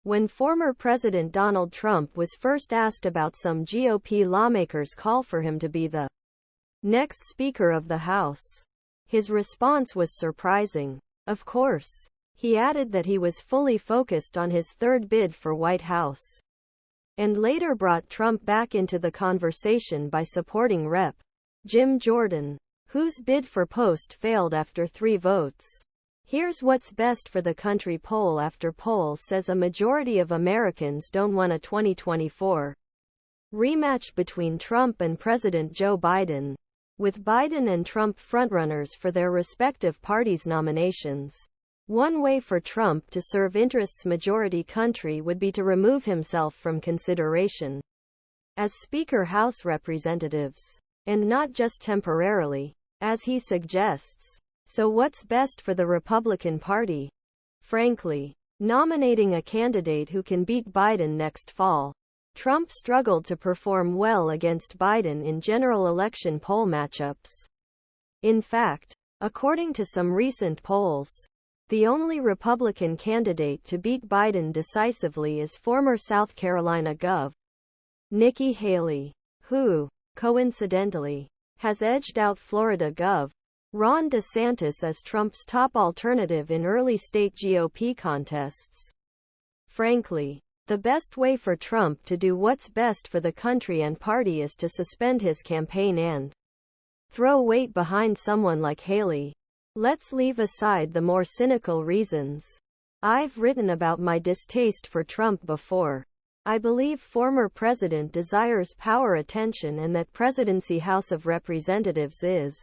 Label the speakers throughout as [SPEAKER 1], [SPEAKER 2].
[SPEAKER 1] When former President Donald Trump was first asked about some GOP lawmakers' call for him to be the next Speaker of the House, his response was surprising. Of course, he added that he was fully focused on his third bid for White House, and later brought Trump back into the conversation by supporting Rep. Jim Jordan, whose bid for post failed after 3 votes. Here's what's best for the country. Poll after poll says a majority of Americans don't want a 2024 rematch between Trump and President Joe Biden, with Biden and Trump frontrunners for their respective parties' nominations. One way for Trump to serve interests majority country would be to remove himself from consideration as Speaker House Representatives, and not just temporarily, as he suggests. So what's best for the Republican Party? Frankly, nominating a candidate who can beat Biden next fall. Trump struggled to perform well against Biden in general election poll matchups. In fact, according to some recent polls, the only Republican candidate to beat Biden decisively is former South Carolina Gov. Nikki Haley, who, coincidentally, has edged out Florida Gov. Ron DeSantis as Trump's top alternative in early state GOP contests. Frankly, the best way for Trump to do what's best for the country and party is to suspend his campaign and throw weight behind someone like Haley. Let's leave aside the more cynical reasons. I've written about my distaste for Trump before. I believe former president desires power, attention, and that presidency House of Representatives is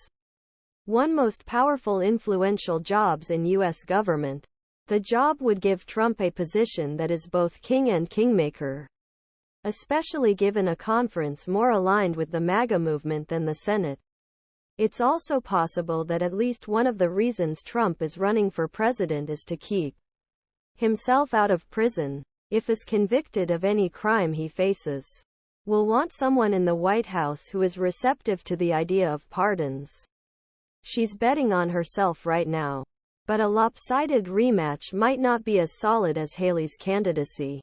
[SPEAKER 1] one most powerful influential jobs in U.S. government. The job would give Trump a position that is both king and kingmaker, especially given a conference more aligned with the MAGA movement than the Senate. It's also possible that at least one of the reasons Trump is running for president is to keep himself out of prison. If is convicted of any crime he faces, will want someone in the White House who is receptive to the idea of pardons. She's betting on herself right now. But a lopsided rematch might not be as solid as Haley's candidacy.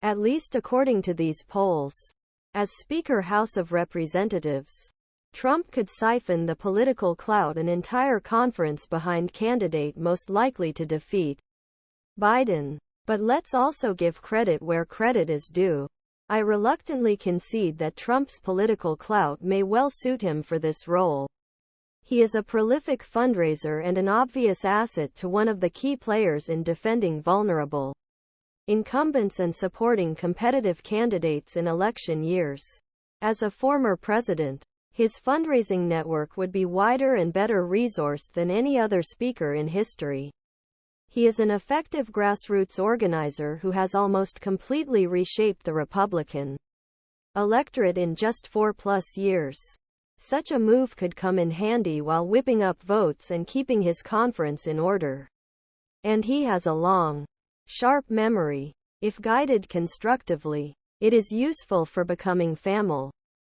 [SPEAKER 1] At least according to these polls. As Speaker House of Representatives, Trump could siphon the political clout an entire conference behind candidate most likely to defeat Biden. But let's also give credit where credit is due. I reluctantly concede that Trump's political clout may well suit him for this role. He is a prolific fundraiser and an obvious asset to one of the key players in defending vulnerable incumbents and supporting competitive candidates in election years. As a former president, his fundraising network would be wider and better resourced than any other speaker in history. He is an effective grassroots organizer who has almost completely reshaped the Republican electorate in just 4+ years. Such a move could come in handy while whipping up votes and keeping his conference in order. And he has a long, sharp memory. If guided constructively, it is useful for becoming FAML.